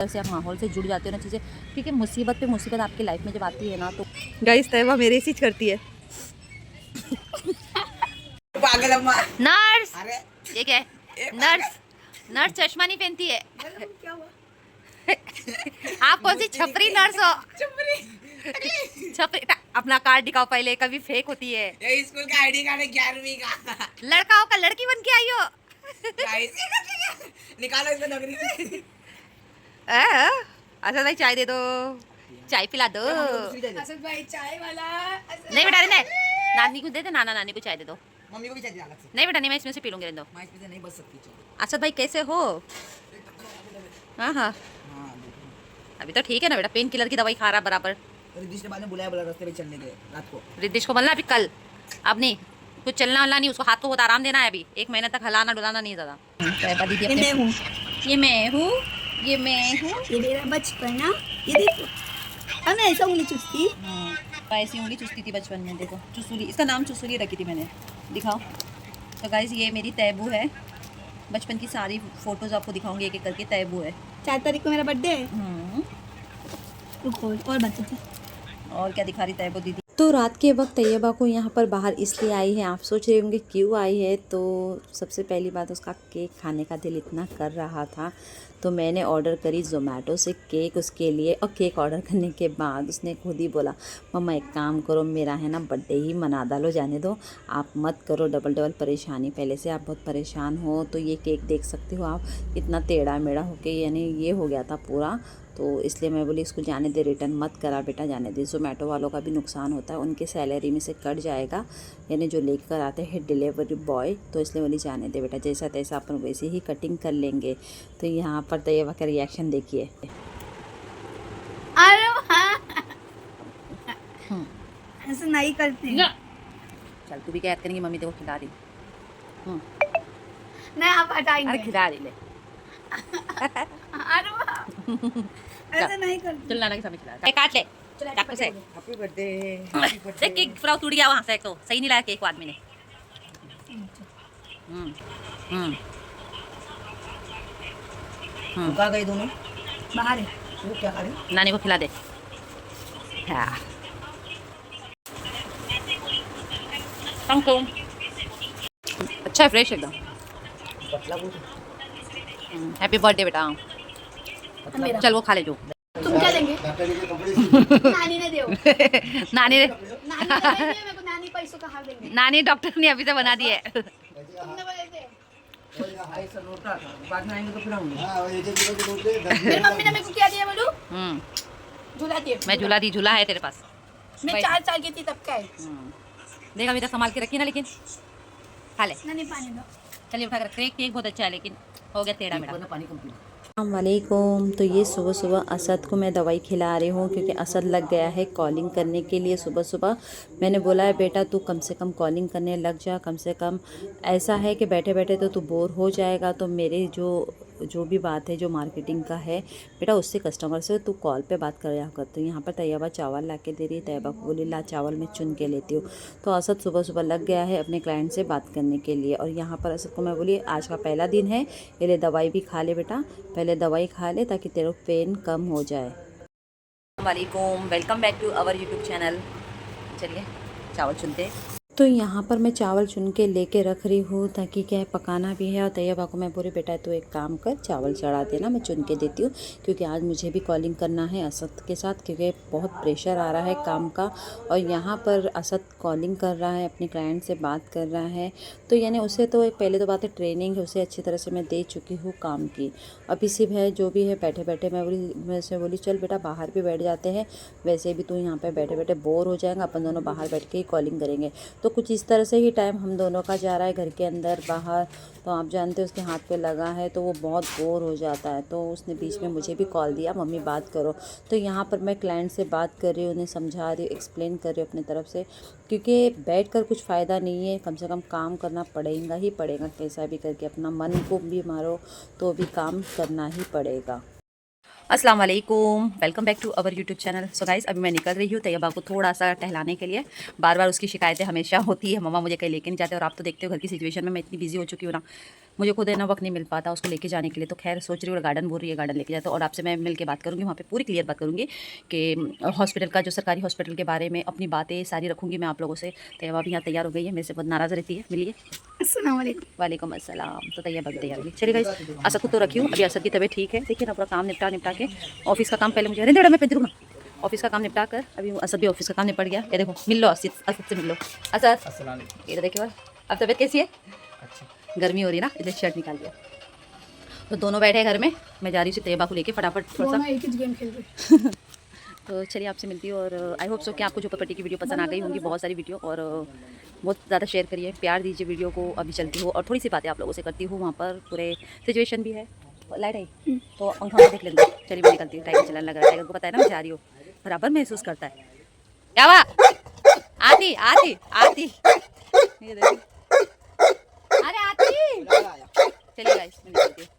से आप माहौल से जुड़ जाते हो ना चीज़ें, क्योंकि मुसीबत पे मुसीबत आपकी लाइफ में जब आती है ना तो गाइस तैयबा मेरे से करती है। पागल अम्मा। नर्स, अरे ये क्या है? नर्स, नर्स चश्मा नहीं पहनती है। क्या हुआ? आप कौन सी छपरी नर्स हो? छपरी, अपना कार्ड दिखाओ पहले, कभी फेक होती है। ये स्कूल का आईडी कार्ड है 11वीं का। लड़का हो का लड़की बन के आई हो। निकालो इसमें नौकरी। असद भाई चाय दे दो, चाय पिला दो। असद भाई चाय वाला। नहीं बेटा नहीं, नानी को दे दे, नाना नानी को चाय दे दो। मम्मी को भी चाहिए अलग से। नहीं बेटा नहीं, मैं इसमें से पी लूंगी, रहने दो। मैं इसमें से नहीं बच सकती। असद भाई कैसे हो? हाँ हाँ अभी तो ठीक है ना बेटा, पेन किलर की दवाई खा रहा बराबर। रिद्धिश ने बाद में बुलाया, बोला रास्ते में चलने के रात को। रिद्धिश को बोलना अभी कल, अब नहीं कुछ चलना वलना नहीं, उसको हाथ को बहुत आराम देना है अभी, 1 महीने तक हलाना डुलाना नहीं ज़्यादा। दीदी ये मैं हूँ, ये मैं हूँ, ये मैं हूँ। ये मेरा बचपन ना, ये देखो। अब मैं ऐसा उंगली चुसती। ऐसी उंगली चुसती थी बचपन में, देखो चुसूली, इसका नाम चुसूली रखी थी मैंने, दिखाओ। तो गाइस ये मेरी तैबू है, बचपन की सारी फोटोज आपको दिखाऊंगी एक एक करके। तैबू है। 4 तारीख को मेरा बर्थडे है। रुको और बता। और क्या दिखा रही तैबू दीदी? तो रात के वक्त तैयबा को यहाँ पर बाहर इसलिए आई है, आप सोच रहे होंगे क्यों आई है। तो सबसे पहली बात, उसका केक खाने का दिल इतना कर रहा था तो मैंने ऑर्डर करी ज़ोमैटो से केक उसके लिए। और केक ऑर्डर करने के बाद उसने खुद ही बोला, मम्मा एक काम करो, मेरा है ना बर्थडे ही मना डालो, जाने दो, आप मत करो डबल डबल परेशानी, पहले से आप बहुत परेशान हो। तो ये केक देख सकते हो आप, इतना टेढ़ा मेढ़ा होके यानी ये हो गया था पूरा। तो इसलिए मैं बोली इसको जाने दे, रिटर्न मत करा बेटा, जाने दे। ज़ोमैटो वालों का भी नुकसान होता है, उनके सैलरी में से कट जाएगा, यानी जो लेकर आते हैं डिलीवरी बॉय। तो इसलिए बोली जाने दे बेटा, जैसा तैसा अपन वैसे ही कटिंग कर लेंगे। तो यहाँ पर तैयबा का रिएक्शन देखिए। अरे ऐसा नहीं करते। चल तू भी क्या याद करेंगी, मम्मी देखो खिला रही। नहीं आप हटाएंगे। अरे खिला रही ले। अरे ऐसा नहीं करते। चल नाना के सामने खिला रही। काट ले चाकू से। Happy birthday. देख केक फ्राउ टूट गया वहाँ से, एक तो सही नहीं लाया केक को आदमी ने। कहाँ गए दोनों? बाहर है। वो क्या खा रहे? नानी को खिला दे। हाँ अच्छा है, फ्रेश एकदम। पतला वो हैप्पी बर्थडे बेटा। मेरा। चल वो खा ले जो। तुम क्या देंगे? नानी ने दे। नानी ने, नानी ने देंगे, मेरे को नानी पैसों का हाथ देंगे। नानी डॉक्टर ने अभी से बना दी है। तुमने बोले थे। ऐसा नोटा था, बाद में आएंगे तो फिर आऊंगे। मेरी मम्मी ने मेरे को क्या दिया बोलूं? झूला दिया। मैं झूला दी, झूला है तेरे पास। मैं 4 साल की थी तब का है। देख अभी तक संभाल के रखी ना, लेकिन खा ले। नानी पानी दो। चलिए उठा कर रख। केक बहुत अच्छा है लेकिन हो गया टेढ़ा मेढ़ा। पानी कम पीना। अस्सलामुअलैकुम। तो ये सुबह सुबह असद को मैं दवाई खिला रही हूँ, क्योंकि असद लग गया है कॉलिंग करने के लिए सुबह सुबह। मैंने बोला है बेटा तू कम से कम कॉलिंग करने लग जा, कम से कम। ऐसा है कि बैठे बैठे तो तू बोर हो जाएगा, तो मेरे जो भी बात है जो मार्केटिंग का है बेटा, उससे कस्टमर से तू कॉल पे बात कर कर। तो यहाँ पर तैयबा चावल ला के दे रही है, तैयबा को बोली ला चावल मैं चुन के लेती हूँ। तो असद सुबह सुबह लग गया है अपने क्लाइंट से बात करने के लिए। और यहाँ पर असद को मैं बोली आज का पहला दिन है, ये ले दवाई भी खा ले बेटा, पहले दवाई खा ले ताकि तेरा पेन कम हो जाए। वालेकुम, welcome back to our YouTube channel. चलिए चावल चुनते। तो यहाँ पर मैं चावल चुन के लेके रख रही हूँ, ताकि क्या है पकाना भी है। और तैयबा को मैं बोली बेटा तो एक काम कर, चावल चढ़ा देना, मैं चुन के देती हूँ, क्योंकि आज मुझे भी कॉलिंग करना है असद के साथ, क्योंकि बहुत प्रेशर आ रहा है काम का। और यहाँ पर असद कॉलिंग कर रहा है, अपने क्लाइंट से बात कर रहा है। तो यानी उसे तो एक पहले तो बात है ट्रेनिंग है, उसे अच्छी तरह से मैं दे चुकी हूँ काम की। अभी सिर्फ है जो भी है बैठे बैठे मैं उसे बोली चल बेटा बाहर भी बैठ जाते हैं, वैसे भी तू यहाँ पर बैठे बैठे बोर हो जाएगा, अपन दोनों बाहर बैठ के ही कॉलिंग करेंगे। तो कुछ इस तरह से ही टाइम हम दोनों का जा रहा है, घर के अंदर बाहर। तो आप जानते हो उसके हाथ पे लगा है तो वो बहुत बोर हो जाता है। तो उसने बीच में मुझे भी कॉल दिया, मम्मी बात करो। तो यहाँ पर मैं क्लाइंट से बात कर रही हूँ, उन्हें समझा रही हूँ, एक्सप्लेन कर रही हूँ अपनी तरफ से, क्योंकि बैठकर कुछ फ़ायदा नहीं है, कम से कम काम करना पड़ेगा ही पड़ेगा, कैसा भी करके अपना मन को भी मारो तो भी काम करना ही पड़ेगा। अस्सलाम वालेकुम, welcome back to our YouTube channel. So guys अभी मैं निकल रही हूँ तैयबा को थोड़ा सा टहलाने के लिए। बार बार उसकी शिकायतें हमेशा होती है, मम्मा मुझे कहीं लेके नहीं जाते। और आप तो देखते हो घर की सिचुएशन में मैं इतनी बिजी हो चुकी हूँ ना, मुझे खुद है ना वक्त नहीं मिल पाता उसको लेके जाने के लिए। तो खैर सोच रही हूँ गार्डन बोल रही है गार्डन लेके जाते, और आपसे मैं मिल के बात करूँगी, वहाँ पे पूरी क्लियर बात करूँगी कि हॉस्पिटल का, जो सरकारी हॉस्पिटल के बारे में अपनी बातें सारी रखूँगी मैं आप लोगों से। तैयबा अभी यहाँ तैयार हो गई है, मेरे से बहुत नाराज़ रहती है। मिलिए। अस्सलाम वालेकुम। वालेकुम अस्सलाम। तो तैयबा भी तैयार होगी। चलिए गाइस, असद को तो रखी हूँ, अभी असद की तबीयत ठीक है। देखिए ना, पूरा काम निपटा के ऑफिस का काम पहले मुझे मैं पे ना ऑफिस का काम निपटा कर अभी असद भी ऑफिस का काम निपट गया। ये देखो, मिल लो असद से मिल लो। असद, ये तो देखिए अब तबीयत कैसी है? अच्छा। गर्मी हो रही है ना, इसलिए शर्ट निकाल दिया। तो दोनों बैठे घर में, मैं जा रही हूँ तैयबा को लेके फटाफट थोड़ा सा। एक ही गेम खेल रहे। तो चलिए आपसे मिलती हूँ, और आई होप सो कि आपको झोपड़पट्टी की वीडियो पसंद आ गई होंगी। बहुत सारी वीडियो, और बहुत ज़्यादा शेयर करिए, प्यार दीजिए वीडियो को। अभी चलती हूँ और थोड़ी सी बातें आप लोगों से करती हूँ। वहाँ पर पूरे सिचुएशन भी है। लाइट आई तो अंखा देख लेंगे। चलिए मैं निकलती हूँ, टाइगर चलाने लगा। टाइगर को पता है ना मैं जा रही हूँ, बराबर महसूस करता है। क्या हुआ? आती आती आती, ये देखिए, अरे आती। चलिए गाइस, मैं निकलती हूँ।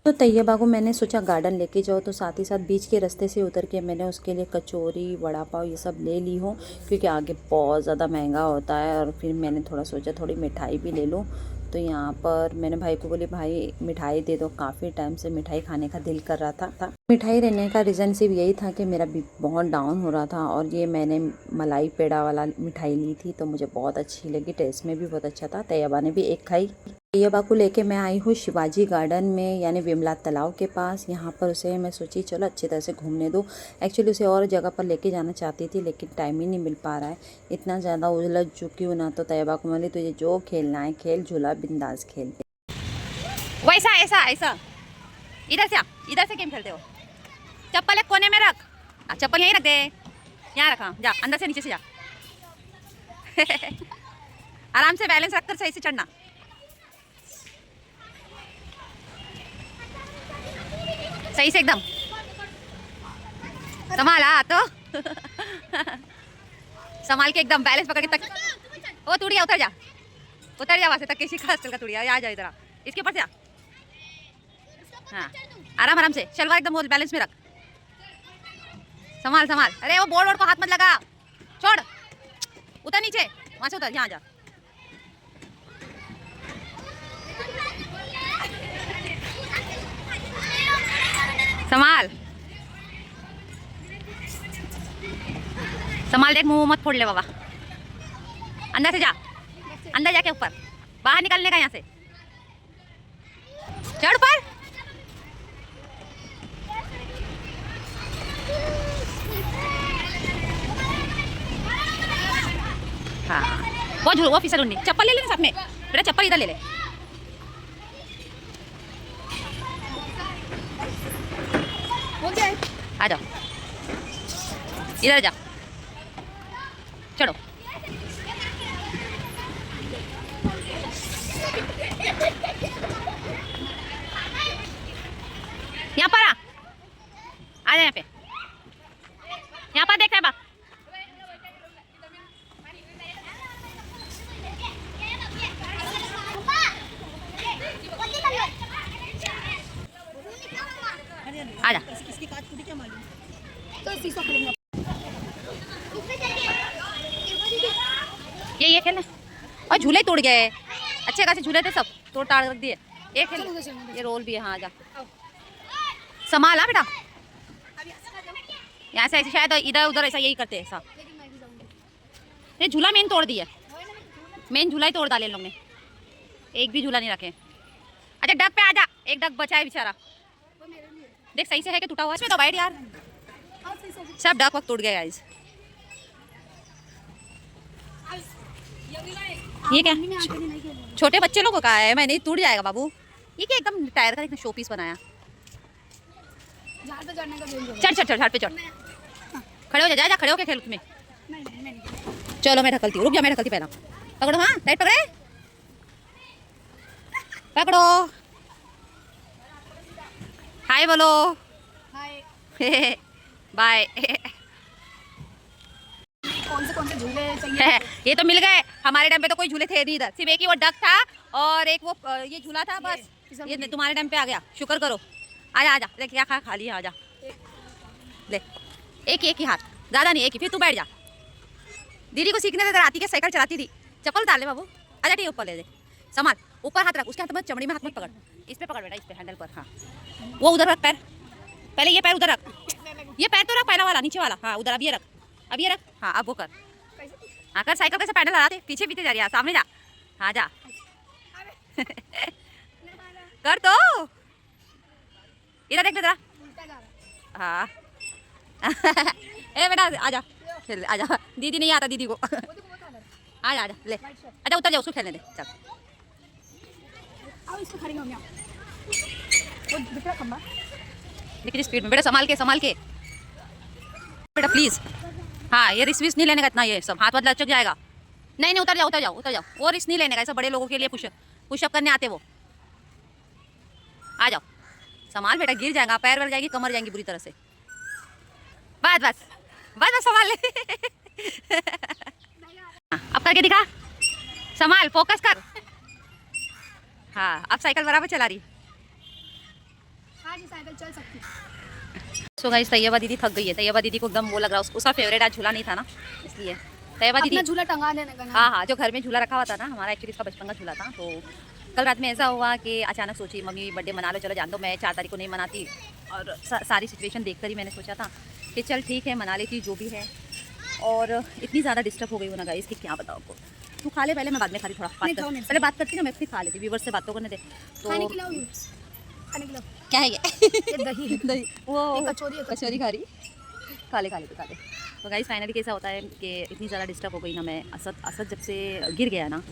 तो तैयबा को मैंने सोचा गार्डन लेके जाओ, तो साथ ही साथ बीच के रास्ते से उतर के मैंने उसके लिए कचौरी, वड़ा पाव ये सब ले ली हूँ, क्योंकि आगे बहुत ज़्यादा महंगा होता है। और फिर मैंने थोड़ा सोचा थोड़ी मिठाई भी ले लूँ। तो यहाँ पर मैंने भाई को बोली, भाई मिठाई दे दो, काफ़ी टाइम से मिठाई खाने का दिल कर रहा था। मिठाई लेने का रीज़न सिर्फ यही था कि मेरा बीपी बहुत डाउन हो रहा था, और ये मैंने मलाई पेड़ा वाला मिठाई ली थी, तो मुझे बहुत अच्छी लगी, टेस्ट में भी बहुत अच्छा था। तैयबा ने भी एक खाई। तैयबा को लेके मैं आई हूँ शिवाजी गार्डन में, यानी विमला तालाब के पास। यहाँ पर उसे मैं सोची चलो अच्छी तरह से घूमने दो। एक्चुअली उसे और जगह पर लेके जाना चाहती थी, लेकिन टाइम ही नहीं मिल पा रहा है, इतना ज़्यादा उलझ चुकी हूँ ना। तो तैयबा को बोली तुझे जो खेलना है खेल, झूला बिंदास खेल। वैसा ऐसा ऐसा, इधर से गेम खेलते हो। चप्पल एक कोने में रख, चप्पल यहीं रख दे, यहाँ रखा, जा अंदर से नीचे से जा। आराम से बैलेंस रखकर सही से चढ़ना। सही से एकदम संभाला तो। संभाल के एकदम बैलेंस पकड़ के तक। वो तुड़िया उतर जा वहां से, तक किसी खास चल का तुड़िया आ जा, इधर इसके ऊपर से आ। हाँ, आराम से, शलवार एकदम वो बैलेंस में रख। संभाल। अरे वो बोर्ड को हाथ मत लगा, छोड़, उतर नीचे, वहां से उतर, यहाँ जा। संभाल देख, मुंह मत फोड़ ले बाबा। अंदर से जा, अंदर जाके ऊपर, बाहर निकलने का यहाँ से। चढ़ पर। हाँ, वो फिसलुंडी। चप्पल ले ले साथ में, बेटा चप्पल इधर ले ले। आ जाओ, इधर जा, चढ़ो। यहाँ पर आ जा, यहाँ पे, यहाँ पर देख रहे बा। आजा, इसकी काट टूटी क्या मालूम, तो शीशा खोलेंगे। ये खेलना, और झूले टूट गए, अच्छे खासे झूले थे, सब तोड़ ताड़ रख दिए। ये खेल, ये रोल भी है। हाँ आजा, संभाला बेटा, यहाँ से ऐसे शायद इधर उधर ऐसा यही करते हैं ऐसा। ये झूला मेन तोड़ दिया, मेन झूला ही तोड़ डाले लोग ने, एक भी झूला नहीं रखे। अच्छा डक पे आजा, एक डक बचा है बेचारा, देख सही से है कि टूटा हुआ। इसमें तो बैठ यार, सब डक वक्त टूट गए गाइस। ये क्या छोटे बच्चे लोगों का है, मैं नहीं, टूट जाएगा बाबू। ये क्या एकदम टायर का एक शो पीस बनाया। चढ़ झाड़ पे चढ़, खड़े हो जा, खड़े होके खेल में। चलो मैं ढकलती हूँ, रुक जा, मैं ढकलती पहला। पकड़ो, हाँ टाइट पकड़े, पकड़ो। हाय बोलो, हाय बाय। कौन से झूले चाहिए? ये तो मिल गए, हमारे टाइम पे तो कोई झूले थे नहीं इधर, सिर्फ एक ही वो डक था और एक वो ये झूला था बस। ये तुम्हारे टाइम पे आ गया, शुक्र करो। आजा देख क्या खा लिया, आजा ले, एक ही हाथ, ज़्यादा नहीं, एक ही। फिर तू बैठ जा, दीदी को सीखने दे, आती के साइकिल चलाती थी। चप्पल उतार ले बाबू, आजा ठीक ऊपर ले दे, संभाल। ऊपर हाथ रख, उसके हाथ में चमड़ी में हाथ मत पकड़, इस पे पकड़ बेटा, इस पे हैंडल पर। हाँ वो उधर रख पैर, पहले ये पैर उधर रख, ये पैर तो रख पहला वाला, नीचे वाला। हाँ उधर, अब ये रख, अब ये रख। हाँ अब वो कर। हाँ कर, साइकिल कैसे पैडल लगाते, पीछे पीछे जा रही है, सामने जा। हाँ जा। कर तो, इधर देख जरा। हाँ ए बेटा आजा, चल आजा, दीदी नहीं आता दीदी को। आजा आजा ले, अच्छा उतर जाओ, उसको खेलने दे चल। आओ इसको खड़ी हो गया वो दिख रहा खंबा। लेकिन स्पीड में बेटा, संभाल के बेटा प्लीज। हाँ ये रिस्क नहीं लेने का इतना, ये सब हाथ वाथ लचक जाएगा। नहीं उतर जाओ, वो रिस्क नहीं लेने का, ऐसा बड़े लोगों के लिए पुशअप करने आते वो। आ जाओ, संभाल बेटा, गिर जाएगा, पैर वैर जाएगी, कमर जाएंगी बुरी तरह से। बस संभाल ले। अब करके दिखा, संभाल, फोकस कर। हाँ अब साइकिल बराबर चला रही। हाँ जी साइकिल चल सकती है। सो गाइस तैयबा दीदी थक गई है। तैयबा दीदी को एकदम वो लग रहा है, उसका फेवरेट आज झूला नहीं था ना, इसलिए तैयबा दीदी अपना झूला टंगा देने का ना। हाँ जो घर में झूला रखा हुआ था ना हमारा, एक्चुअली इसका बचपन का झूला था। तो कल रात में ऐसा हुआ कि अचानक सोची मम्मी बर्थडे मना लो, चलो जान दो, मैं 4 तारीख को नहीं मनाती। और सारी सिचुएशन देखकर ही मैंने सोचा था कि चल ठीक है मना लेती जो भी है। और इतनी ज़्यादा डिस्टर्ब हो गई हो ना गाइस कि क्या बताओ आपको। तू खा ले पहले, मैं बाद में खा रही, थोड़ा पहले बात करती ना, मैं फिर खा लेती, व्यूअर्स से बात तो करने दे। तो खाने के लिए क्या है ये दही है। दही, वो कचौरी खा रही, खा ले। तो गाइस फाइनली कैसा होता है कि इतनी ज़्यादा डिस्टर्ब हो गई ना मैं। असद जब से गिर गया ना,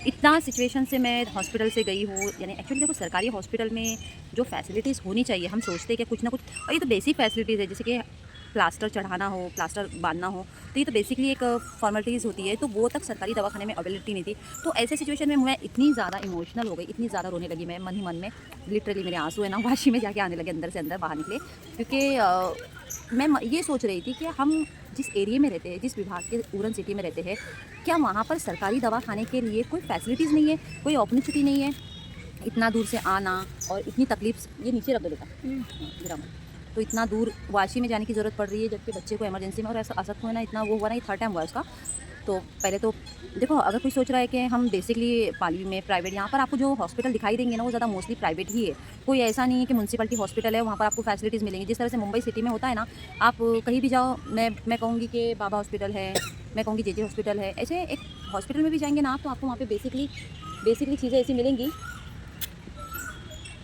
इतना सिचुएशन से मैं हॉस्पिटल से गई हूँ। यानी एक्चुअली देखो सरकारी हॉस्पिटल में जो फैसिलिटीज़ होनी चाहिए, हम सोचते हैं कि कुछ ना कुछ, और ये तो बेसिक फैसिलिटीज़ है, जैसे कि प्लास्टर चढ़ाना हो, प्लास्टर बांधना हो, तो ये तो बेसिकली एक फॉर्मेलिटीज़ होती है, तो वो तक सरकारी दवाखाने में अवेलेबिलिटी नहीं थी। तो ऐसे सिचुएशन में मैं इतनी ज़्यादा इमोशनल हो गई, इतनी ज़्यादा रोने लगी मैं मन ही मन में। लिटरली मेरे आंसू है ना वाशी में जाके आने लगे, अंदर से अंदर बाहर निकले। क्योंकि मैं ये सोच रही थी कि हम जिस एरिया में रहते हैं, जिस विभाग के उरन सिटी में रहते हैं, क्या वहाँ पर सरकारी दवाखाने के लिए कोई फैसिलिटीज़ नहीं है, कोई अपॉर्चुनिटी नहीं है। इतना दूर से आना और इतनी तकलीफ, ये नीचे रख दो बेटा गिरा मत। तो इतना दूर वाशी में जाने की ज़रूरत पड़ रही है, जबकि बच्चे को इमरजेंसी में, और ऐसा असद को है ना इतना वो हुआ ना, ये 3rd टाइम हुआ उसका। तो पहले तो देखो, अगर कोई सोच रहा है कि हम बेसिकली पाली में प्राइवेट, यहाँ पर आपको जो हॉस्पिटल दिखाई देंगे ना वो ज़्यादा मोस्टली प्राइवेट ही है। कोई ऐसा नहीं है कि म्यूनसिपलिटी हॉस्पिटल है वहाँ पर आपको फैसिलिटीज़ मिलेंगी। जिस तरह से मुंबई सिटी में होता है ना, आप कहीं भी जाओ, मैं कहूँगी कि बाबा हॉस्पिटल है, मैं कहूँगी जेजे हॉस्पिटल है, ऐसे एक हॉस्पिटल में भी जाएंगे ना आप, तो आपको वहाँ पर बेसिकली चीज़ें ऐसी मिलेंगी,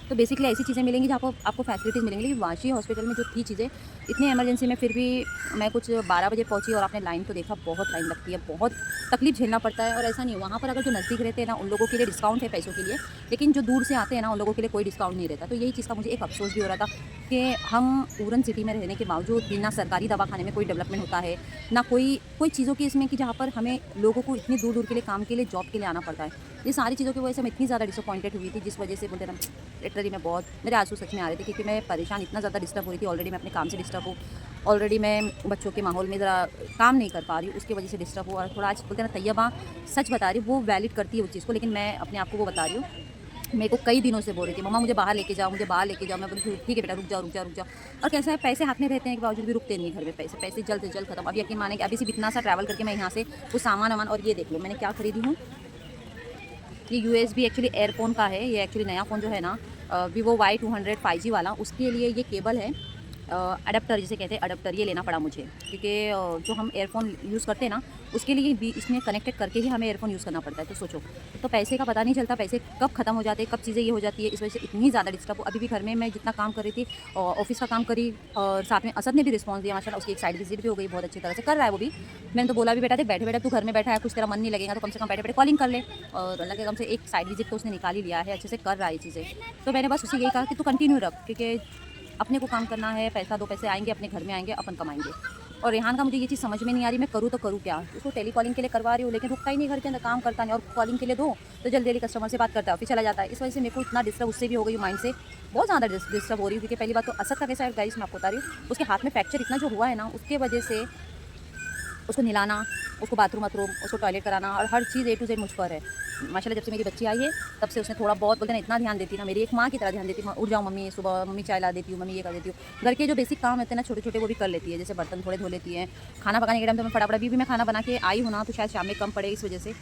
तो बेसिकली ऐसी चीज़ें मिलेंगी जहाँ आपको फैसिलिटीज़ मिलेंगी। लेकिन वाशी हॉस्पिटल में जो थी चीज़ें, इतनी इमरजेंसी में फिर भी मैं कुछ 12 बजे पहुँची, और आपने लाइन तो देखा, बहुत लाइन लगती है, बहुत तकलीफ झेलना पड़ता है। और ऐसा नहीं, वहाँ पर अगर जो नज़दीक रहते हैं ना, उन लोगों के लिए डिस्काउंट है पैसों के लिए, लेकिन जो दूर से आते हैं ना, उन लोगों के लिए कोई डिस्काउंट नहीं रहता। तो यही चीज़ का मुझे एक अफसोस भी हो रहा था कि हम उरन सिटी में रहने के बावजूद भी ना सरकारी दवाखाने में कोई डेवलपमेंट होता है, ना कोई चीज़ों की इसमें, कि जहाँ पर हमें लोगों को इतनी दूर के लिए काम के लिए, जॉब के लिए आना पड़ता है। ये सारी चीज़ों की वजह से मैं इतनी ज़्यादा डिसअपॉइंटेड हुई थी, जिस वजह से बोलते ना लिटरली मैं बहुत, मेरे आंसू सच में आ रहे थे, क्योंकि मैं परेशान, इतना ज़्यादा डिस्टर्ब हो रही थी। ऑलरेडी मैं अपने काम से डिस्टर्ब हूँ, ऑलरेडी मैं बच्चों के माहौल में ज़रा काम नहीं कर पा रही हूँ, उसकी वजह से डिस्टर्ब हूँ। और थोड़ा आज बोलते ना तैयबा सच बता रही, वो वैलिड करती है उस चीज़ को, लेकिन मैं अपने आप को वो बता रही हूँ। मेरे को कई दिनों से बोल रही थी, मम्मा मुझे बाहर लेके जाओ, मैं बोली ठीक है बेटा, रुक जाओ। और कैसा है, पैसे हाथ में रहते हैं के बावजूद भी रुकते नहीं घर में, पैसे जल्द से जल्द खत्म। अब यकीन माने कि अभी सिर्फ इतना सा ट्रैवल करके मैं यहाँ से वो सामान, और ये देख लो मैंने क्या खरीदी हूँ। ये USB एक्चुअली एयरफोन का है, ये एक्चुअली नया फ़ोन जो है ना Vivo Y200 5G वाला, उसके लिए ये केबल है, अडेप्टर जिसे कहते हैं, अडेप्टर ये लेना पड़ा मुझे, क्योंकि जो हम एयरफोन यूज़ करते हैं ना, उसके लिए भी इसमें कनेक्टेड करके ही हमें एयरफोन यूज़ करना पड़ता है। तो सोचो, तो पैसे का पता नहीं चलता, पैसे कब ख़त्म हो जाते हैं, कब चीज़ें ये हो जाती है। इस वजह से इतनी ज़्यादा डिस्टर्ब हो। अभी भी घर में मैं जितना काम कर रही थी, ऑफिस का काम करी, और साथ में असद ने भी रिस्पॉन्स दिया माशाल्लाह, उसकी एक साइड विजिट भी हो गई, बहुत अच्छी तरह से कर रहा है वो भी। मैंने तो बोला भी बेटा, बैठे बैठे तू घर में बैठा है, कुछ तेरा मन नहीं लगेगा, तो कम से कम बैठे बैठे कॉलिंग कर ले, और अल्लाह के कम से एक साइड विजिट तो उसने निकाल ही लिया है, अच्छे से कर रहा है चीज़ें। तो मैंने बस उसे यही कहा कि तू कंटिन्यू रख, क्योंकि अपने को काम करना है, पैसा 2 पैसे आएंगे अपने घर में, आएंगे अपन कमाएंगे। और रेहान का मुझे ये चीज़ समझ में नहीं आ रही, मैं करूँ तो करूँ क्या। उसको टेली कॉलिंग के लिए करवा रही हूँ, लेकिन रुकता ही नहीं घर के अंदर, काम करता नहीं, और कॉलिंग के लिए दो तो जल्दी कस्टमर से बात करता है, फिर चला जाता है। इस वजह से मेरे को इतना डिस्टर्ब उससे भी हो गई, माइंड से बहुत ज़्यादा डिस्टर्ब हो रही है। क्योंकि पहली बात तो असद का कैसा है गाइस, मैं आपको बता रही हूँ, उसके हाथ में फ्रैक्चर इतना जो हुआ है ना, उसके वजह से उसको नहलाना, उसको बाथरूम उसको टॉयलेट कराना, और हर चीज़ A to Z मुझ पर है। माशाल्लाह जब से मेरी बच्ची आई है तब से उसने थोड़ा बहुत, बोलते ना इतना ध्यान देती ना, मेरी एक माँ की तरह ध्यान देती। उठ जाओ मम्मी, सुबह मम्मी चाय ला देती हूँ, मम्मी ये कर देती हूँ। घर के जो बेसिक काम रहते हैं ना छोटे छोटे, वो भी कर लेती है, जैसे बर्तन थोड़े धो लेती है। खाना पकाने के टाइम तो मैं फटाफट, अभी भी मैं खाना बना के आई हूँ ना, तो शायद शाम में कम पड़े इस वजह से।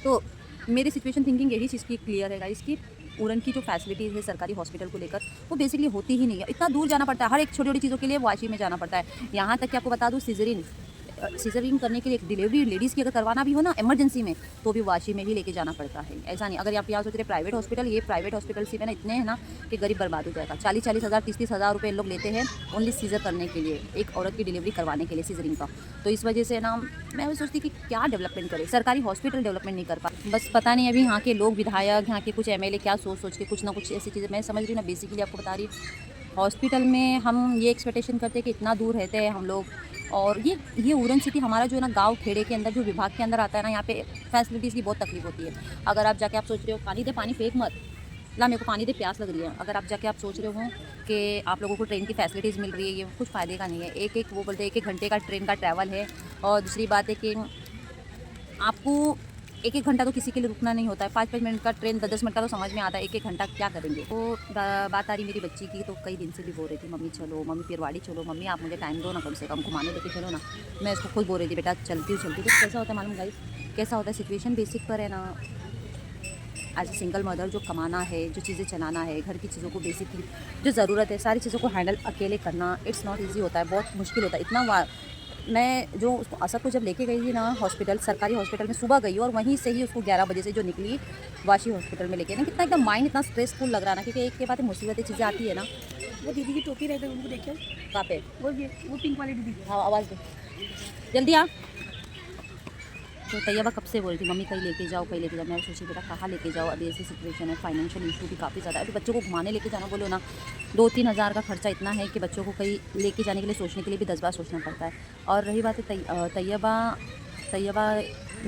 तो मेरी सिचुएशन थिंकिंग यही चीज़ की क्लियर है गाइस कि उड़न की जो फैसिलिटीज़ है सरकारी हॉस्पिटल को लेकर वो बेसिकली होती ही नहीं है। इतना दूर जाना पड़ता है, हर एक छोटी छोटी चीज़ों के लिए वाशी में जाना पड़ता है। यहाँ तक कि आपको बता दूँ सीजरिंग करने के लिए एक डिलीवरी लेडीज़ की अगर करवाना भी हो ना इमरजेंसी में, तो भी वाशी में ही लेके जाना पड़ता है। ऐसा नहीं, अगर आप यहाँ सोच रहे प्राइवेट हॉस्पिटल, ये प्राइवेट हॉस्पिटल से ना इतने हैं ना कि गरीब बर्बाद हो जाएगा। 40-40 हज़ार 30-30 हज़ार रुपये लोग लेते हैं ओनली सीज़र करने के लिए, एक औरत की डिलीवरी करवाने के लिए सीजरिंग का। तो इस वजह से ना मैं वो सोचती कि क्या डेवलपमेंट करे, सरकारी हॉस्पिटल डेवलपमेंट नहीं कर पा। बस पता नहीं अभी यहाँ के लोग, विधायक, यहाँ के कुछ MLA क्या सोच के कुछ ना कुछ ऐसी चीज़ें, मैं समझ रही हूँ ना, बेसिकली आपको बता रही हॉस्पिटल में हम ये एक्सपेक्टेशन करते हैं कि इतना दूर रहते हैं हम लोग। और ये उड़न सिटी हमारा जो है ना गांव खेड़े के अंदर, जो विभाग के अंदर आता है ना, यहाँ पे फैसिलिटीज़ की बहुत तकलीफ होती है। अगर आप जाके आप सोच रहे हो पानी दे, पानी फेंक मत, ला मेरे को पानी दे, प्यास लग रही है। अगर आप जाके आप सोच रहे हो कि आप लोगों को ट्रेन की फैसिलिटीज़ मिल रही है, ये कुछ फ़ायदे का नहीं है। एक वो बोलते हैं 1-1 घंटे का ट्रेन का ट्रैवल है। और दूसरी बात है कि आपको 1-1 घंटा तो किसी के लिए रुकना नहीं होता है। 5-5 मिनट का ट्रेन 10-10 मिनट का तो समझ में आता है, 1-1 घंटा क्या करेंगे। तो बात आ रही मेरी बच्ची की, तो कई दिन से भी बोल रही थी मम्मी चलो, मम्मी पिरवाड़ी चलो, मम्मी आप मुझे टाइम दो ना, कम से कम घुमाने लेके चलो ना। मैं इसको खुद बोल रही थी बेटा चलती हूँ। तो कैसा होता है मालूम गाइस, कैसा होता है सिचुएशन बेसिक पर है ना। एज ए सिंगल मदर जो कमाना है, जो चीज़ें चलाना है, घर की चीज़ों को बेसिकली जो ज़रूरत है, सारी चीज़ों को हैंडल अकेले करना इट्स नॉट ईजी होता है, बहुत मुश्किल होता है। इतना मैं जो उसको असद को जब लेके गई थी ना हॉस्पिटल, सरकारी हॉस्पिटल में सुबह गई और वहीं से ही उसको 11 बजे से जो निकली वाशी हॉस्पिटल में लेके ना, कितना एकदम माइंड इतना स्ट्रेसफुल लग रहा ना, क्योंकि एक के बाद मुसीबतें चीज़ें आती है ना। वो दीदी की टोपी रहती है, उनको देखिए कहाँ पे? वो पिंक वाली दीदी। हाँ आवाज़ दे, जल्दी आ। तो तैयबा कब से बोल रही थी मम्मी कहीं लेके जाओ, कहीं लेके जाओ। मैं सोची बेटा कहाँ लेके जाओ, अभी ऐसी सिचुएशन है, फाइनेंशियल इशू भी काफ़ी ज़्यादा है। अभी बच्चों को घुमाने लेके जाना बोलो ना, 2-3 हज़ार का खर्चा इतना है कि बच्चों को कहीं लेके जाने के लिए सोचने के लिए भी 10 बार सोचना पड़ता है। और रही बात है तैयबा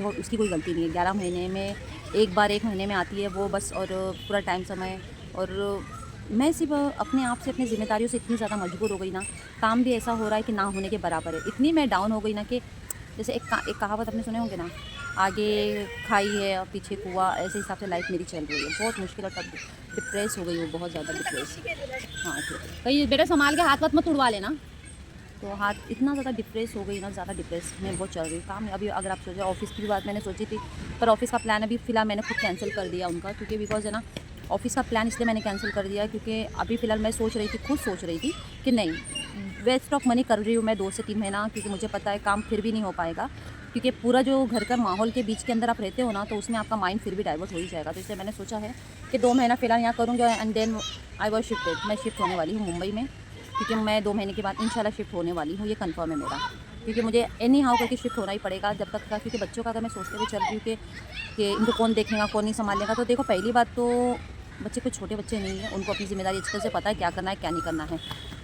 उसकी कोई गलती नहीं है। 11 महीने में एक बार 1 महीने में आती है वो बस, और पूरा टाइम समय। और मैं सिर्फ अपने आप से, अपनी ज़िम्मेदारियों से इतनी ज़्यादा मजबूर हो गई ना, काम भी ऐसा हो रहा है कि ना होने के बराबर है। इतनी मैं डाउन हो गई ना कि जैसे एक कहावत अपने सुने होंगे ना, आगे खाई है और पीछे कुआं, ऐसे हिसाब से लाइफ मेरी चल रही है। बहुत मुश्किल और तब डिप्रेस हो गई वो, बहुत ज़्यादा डिप्रेस। हाँ ठीक है, कहीं बेटा संभाल के हाथ मत उड़वा लेना। तो हाथ इतना ज़्यादा डिप्रेस हो गई ना, ज़्यादा डिप्रेस में बहुत चल रही काम। अभी अगर आप सोचें ऑफिस की बात मैंने सोची थी, पर ऑफिस का प्लान अभी फ़िलहाल मैंने खुद कैंसिल कर दिया उनका, क्योंकि बिकॉज है ना ऑफिस का प्लान इसलिए मैंने कैंसिल कर दिया क्योंकि अभी फ़िलहाल मैं खुद सोच रही थी कि नहीं, वेस्ट ऑफ मनी कर रही हूँ मैं 2 से 3 महीना, क्योंकि मुझे पता है काम फिर भी नहीं हो पाएगा। क्योंकि पूरा जो घर का माहौल के बीच के अंदर आप रहते हो ना, तो उसमें आपका माइंड फिर भी डाइवर्ट हो ही जाएगा। तो इसलिए मैंने सोचा है कि 2 महीना फ़िलहाल यहाँ करूँगी and then I was shifted. मैं शिफ्ट होने वाली हूँ मुंबई में, क्योंकि मैं 2 महीने के बाद इंशाल्लाह शिफ्ट होने वाली हूँ, ये कंफर्म है मेरा। क्योंकि मुझे एनी हाउ करके शिफ्ट होना ही पड़ेगा जब तक का, क्योंकि बच्चों का अगर मैं सोचते हुए चल रही हूँ कि इनको कौन देखेगा, कौन नहीं संभालेगा। तो देखो पहली बात तो बच्चे कुछ छोटे बच्चे नहीं हैं, उनको अपनी ज़िम्मेदारी अच्छे से पता है क्या करना है क्या नहीं करना है।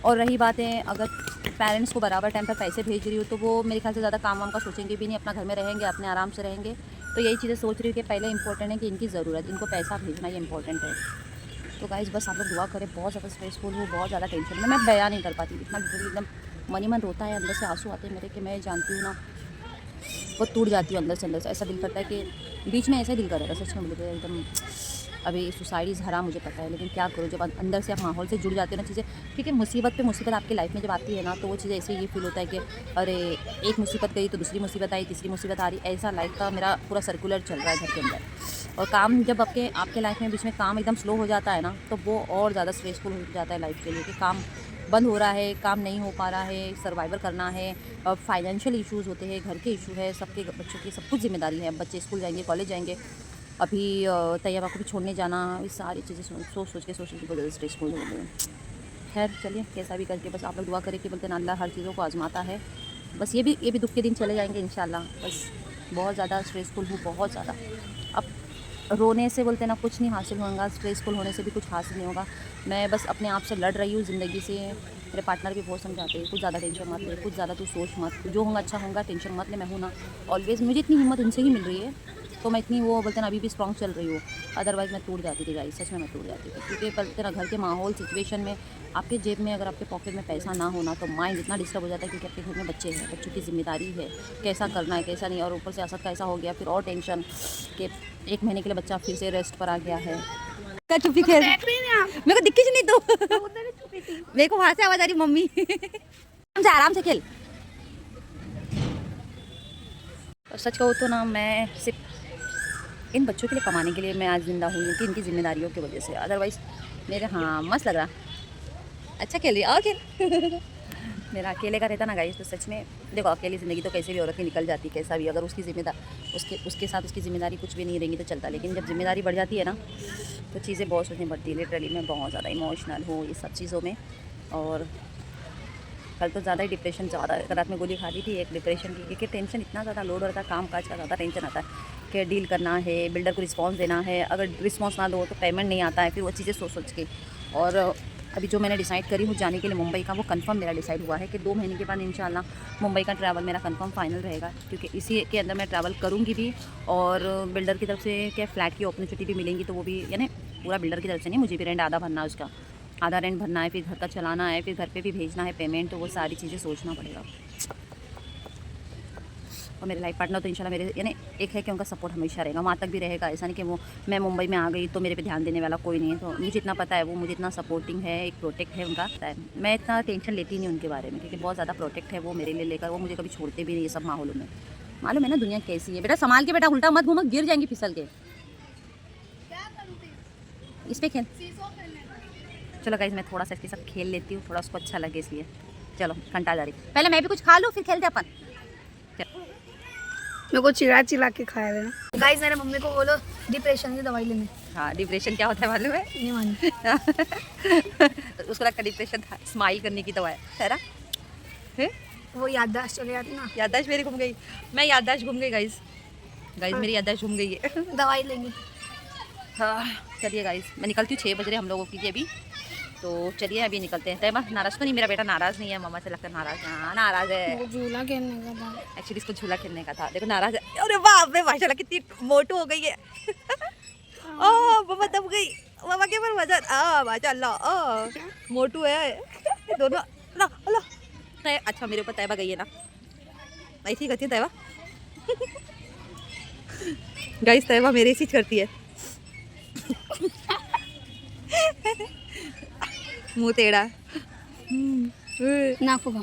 और रही बात है अगर पेरेंट्स को बराबर टाइम पर पैसे भेज रही हूँ, तो वो मेरे ख्याल से ज़्यादा काम वाम का सोचेंगे भी नहीं, अपना घर में रहेंगे, अपने आराम से रहेंगे। तो यही चीज़ें सोच रही हूँ कि पहले इंपॉर्टेंट है कि इनकी ज़रूरत, इनको पैसा भेजना ये इंपॉर्टेंट है। तो गाइस बस आप लोग दुआ करें, बहुत ज़्यादा स्ट्रेसफुल हूँ, बहुत ज़्यादा टेंशन में, मैं बयान नहीं कर पाती, इतना एकदम मन रोता है, अंदर से आंसू आते हैं मेरे कि मैं जानती हूँ ना वो टूट जाती हूँ अंदर से ऐसा दिल करता है कि बीच में ऐसा दिल कर रहा था सच में बोले तो एकदम। अभी सुसाइड इज़ हराम मुझे पता है, लेकिन क्या करूँ जब अंदर से आप माहौल से जुड़ जाते हो ना चीज़ें, क्योंकि मुसीबत पे मुसीबत आपकी लाइफ में जब आती है ना, तो वो चीज़ें ऐसे ये फील होता है कि अरे एक मुसीबत गई तो दूसरी मुसीबत आई, तीसरी मुसीबत आ रही, ऐसा लाइफ का मेरा पूरा सर्कुलर चल रहा है घर के अंदर। और काम जब आपके लाइफ में बीच में काम एकदम स्लो हो जाता है ना, तो वो और ज़्यादा स्ट्रेसफुल हो जाता है लाइफ के लिए, कि काम बंद हो रहा है, काम नहीं हो पा रहा है, सर्वाइवर करना है, फाइनेंशियल इश्यूज़ होते हैं, घर के इशू है, सबके बच्चों की सब कुछ जिम्मेदारी है। बच्चे स्कूल जाएंगे, कॉलेज जाएंगे, अभी तैयबा को भी छोड़ने जाना, ये सारी चीज़ें सोच के बहुत ज़्यादा स्ट्रेसफुल हो गई। खैर चलिए कैसा भी करके बस आप लोग दुआ करें कि बोलते हैं अल्लाह हर चीज़ों को आजमाता है। बस ये भी दुख के दिन चले जाएंगे इंशाल्लाह। बस बहुत ज़्यादा स्ट्रेसफुल हूँ, बहुत ज़्यादा। अब रोने से बोलते ना कुछ नहीं हासिल होगा, स्ट्रेसफुल होने से भी कुछ हासिल नहीं होगा। मैं बस अपने आप से लड़ रही हूँ ज़िंदगी से। मेरे पार्टनर भी बहुत समझाते हैं कुछ ज़्यादा टेंशन मत ले, कुछ ज़्यादा तू सोच मत, जो होगा अच्छा होगा, टेंशन मत ले, मैं हूँ ना ऑलवेज़। मुझे इतनी हिम्मत उनसे ही मिल रही है, तो मैं इतनी वो बोलते ना अभी भी स्ट्रॉन्ग चल रही हूँ। अदरवाइज़ मैं टूट जाती थी गाइस, सच में मैं टूट जाती थी। क्योंकि बोलते ना घर के माहौल सिचुएशन में आपके जेब में अगर आपके पॉकेट में पैसा ना होना, तो माइंड इतना डिस्टर्ब हो जाता है, क्योंकि आपके घर में बच्चे हैं, बच्चों की जिम्मेदारी है, कैसा करना है कैसा नहीं। और ऊपर से असद का ऐसा हो गया, फिर और टेंशन कि 1 महीने के लिए बच्चा फिर से रेस्ट पर आ गया है। क्या चुप्पी खेल मेरे को दिखी नहीं, तो मेरे को वहाँ से आवाज़ आ रही मम्मी। आराम से खेल। और सच कहूँ तो ना मैं सिर्फ इन बच्चों के लिए कमाने के लिए मैं आज ज़िंदा हुई हूँ कि इनकी जिम्मेदारियों की वजह से, अदरवाइज़ मेरे हाँ मस्त लग रहा, अच्छा खेल रही ओके मेरा अकेले का रहता ना गाइस तो सच में देखो अकेली ज़िंदगी तो कैसे भी औरत की निकल जाती, कैसा भी अगर उसकी उसके साथ उसकी ज़िम्मेदारी कुछ भी नहीं रहेंगी तो चलता, लेकिन जब जिम्मेदारी बढ़ जाती है ना तो चीज़ें बहुत सोचनी पड़ती है। लिटरली मैं बहुत ज़्यादा इमोशनल हूँ ये सब चीज़ों में, और कल तो ज़्यादा ही डिप्रेशन ज़्यादा रात में गोली खा ली थी एक डिप्रेशन की, क्योंकि टेंशन इतना ज़्यादा लोड रहता है, काम काज का ज़्यादा टेंशन आता है कि डील करना है, बिल्डर को रिस्पांस देना है, अगर रिस्पांस ना दो तो पेमेंट नहीं आता है, फिर वो चीज़ें सोच के। और अभी जो मैंने डिसाइड करी हूँ जाने के लिए मुंबई का, वो कंफर्म मेरा डिसाइड हुआ है कि 2 महीने के बाद इंशाल्लाह मुंबई का ट्रैवल मेरा कंफर्म फाइनल रहेगा, क्योंकि इसी के अंदर मैं ट्रैवल करूँगी भी, और बिल्डर की तरफ से क्या फ्लैट की अपॉर्चुनिटी भी मिलेंगी, तो वो भी यानी पूरा बिल्डर की तरफ से नहीं, मुझे भी रेंट आधा भरना है, उसका आधा रेंट भरना है, फिर घर का चलाना है, फिर घर पे भी भेजना है पेमेंट, तो वो सारी चीज़ें सोचना पड़ेगा। और मेरे लाइफ पार्टनर तो इंशाल्लाह मेरे यानी एक है कि उनका सपोर्ट हमेशा रहेगा, वहाँ तक भी रहेगा, ऐसा नहीं कि वो मैं मुंबई में आ गई तो मेरे पे ध्यान देने वाला कोई नहीं है, तो मुझे इतना पता है वो मुझे इतना सपोर्टिंग है, एक प्रोटेक्ट है उनका, मैं इतना टेंशन लेती नहीं उनके बारे में, क्योंकि बहुत ज़्यादा प्रोटेक्ट है वो मेरे लिए लेकर, वो मुझे कभी छोड़ते भी नहीं ये सब माहौलों में। मालूम है ना दुनिया कैसी है, बेटा संभाल के, बेटा उल्टा मत घूमा, गिर जाएंगी फिसल के, इस पर खेल। चलो गाइस मैं थोड़ा सा इसके साथ खेल लेती हूँ, थोड़ा उसको अच्छा लगे इसलिए। चलो घंटा जा रही, पहले मैं भी कुछ खा लूँ फिर खेलते अपन। मेरे को चिल्ला के खाया देना गाइस, मेरे मम्मी को बोलो डिप्रेशन की दवाई लेने। हाँ डिप्रेशन क्या होता है मालूम है? नहीं मानती उसको लगता है डिप्रेशन था स्माइल करने की दवा है ना, वो याददाश्त चले जाती ना, याददाश्त मेरी घूम गई, मैं याददाश्त घूम गई गाइस मेरी याददाश्त घूम गई है। दवाई लेंगे। हाँ चलिए गाइस मैं निकलती हूँ, 6 बज रहे हम लोगों की अभी, तो चलिए अभी निकलते हैं। तैयबा नाराज़ तो नहीं, मेरा बेटा नाराज़ नहीं है, मामा से लगता है नाराज़, हाँ नाराज़ है, झूला खेलने का था एक्चुअली इसको झूला खेलने का था, देखो नाराज़ है। अरे बाप रे माशाल्लाह कितनी मोटू हो गई है ओह मामा दब गई, मामा के पर वजन माशाल्लाह मोटू है दोनों। ला ला अच्छा मेरे ऊपर तैयबा गई है ना, ऐसी करती है तैयबा गाइस तैयबा मेरे ऐसी करती है मुंह टेढ़ा नाक होगा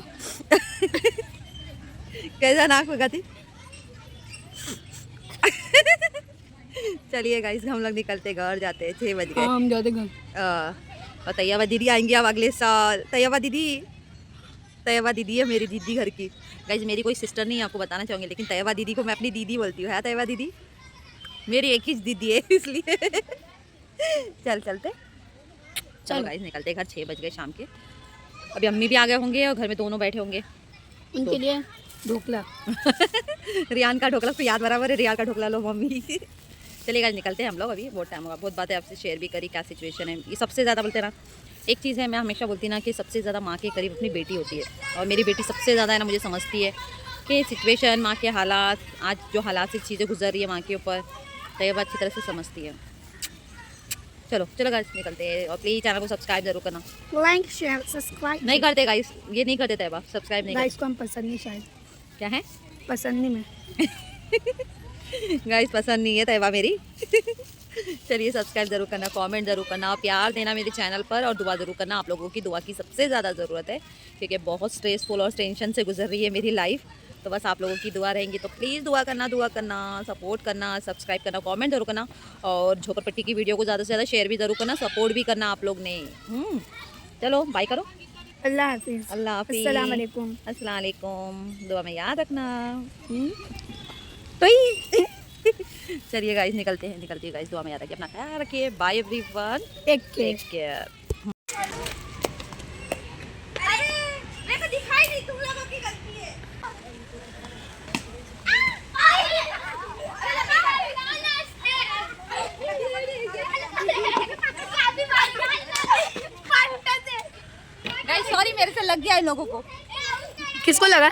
कैसा नाक लगाती चलिए गाइस हम लोग निकलते घर जाते हैं, 6 बज गए। हम जाते घर। और तैयबा दीदी आएंगी अब अगले साल, तैयबा दीदी है मेरी दीदी घर की गाइस, मेरी कोई सिस्टर नहीं है आपको बताना चाहूँगी, लेकिन तैयबा दीदी को मैं अपनी दीदी बोलती हूँ, है तैयबा दीदी मेरी एक ही दीदी है इसलिए चलते चलो गाइस निकलते घर, 6 बज गए शाम के, अभी अम्मी भी आ गए होंगे और घर में दोनों बैठे होंगे, उनके लिए ढोकला रियान का ढोकला तो याद बराबर है, रियान का ढोकला लो मम्मी चलिए गाइस निकलते हैं हम लोग, अभी बहुत टाइम होगा, बहुत बातें आपसे शेयर भी करी, क्या सिचुएशन है ये सबसे ज़्यादा बोलते ना, एक चीज़ है मैं हमेशा बोलती ना कि सबसे ज़्यादा माँ के करीब अपनी बेटी होती है, और मेरी बेटी सबसे ज़्यादा है ना मुझे समझती है कि सिचुएशन माँ के हालात, आज जो हालात से चीज़ें गुजर रही है माँ के ऊपर, तैयबा अच्छी तरह से समझती है। चलो गाइस निकलते हैं, और प्लीज़ चैनल को सब्सक्राइब जरूर करना, लाइक शेयर सब्सक्राइब नहीं करते गाइस, ये नहीं करते तैयबा, सब्सक्राइब नहीं गाइस को हम पसंद नहीं, शायद क्या है पसंद नहीं मैं गाइस पसंद नहीं है तैयबा मेरी चलिए सब्सक्राइब जरूर करना, कमेंट जरूर करना, प्यार देना मेरे चैनल पर, और दुआ जरूर करना, आप लोगों की दुआ की सबसे ज़्यादा ज़रूरत है, क्योंकि बहुत स्ट्रेसफुल और टेंशन से गुजर रही है मेरी लाइफ, तो बस आप लोगों की दुआ रहेंगी, तो प्लीज़ दुआ करना, सपोर्ट करना, सब्सक्राइब करना, कमेंट जरूर करना, और झोपड़पट्टी की वीडियो को ज़्यादा से ज़्यादा शेयर भी जरूर करना, सपोर्ट भी करना आप लोग ने। चलो बाय करो, अल्लाह हाफिज़, अल्लाह हाफिज़, अस्सलाम वालेकुम, अस्सलाम वालेकुम, दुआ में याद रखना। तो चलिए गाइस निकलते हैं गाइस, दुआ में याद रखिए, अपना ख्याल रखिए, bye everyone, take take care. दिखाई नहीं, तुम लोगों की गलती है। गाइस सॉरी मेरे से लग गया इन लोगों को, किसको लगा?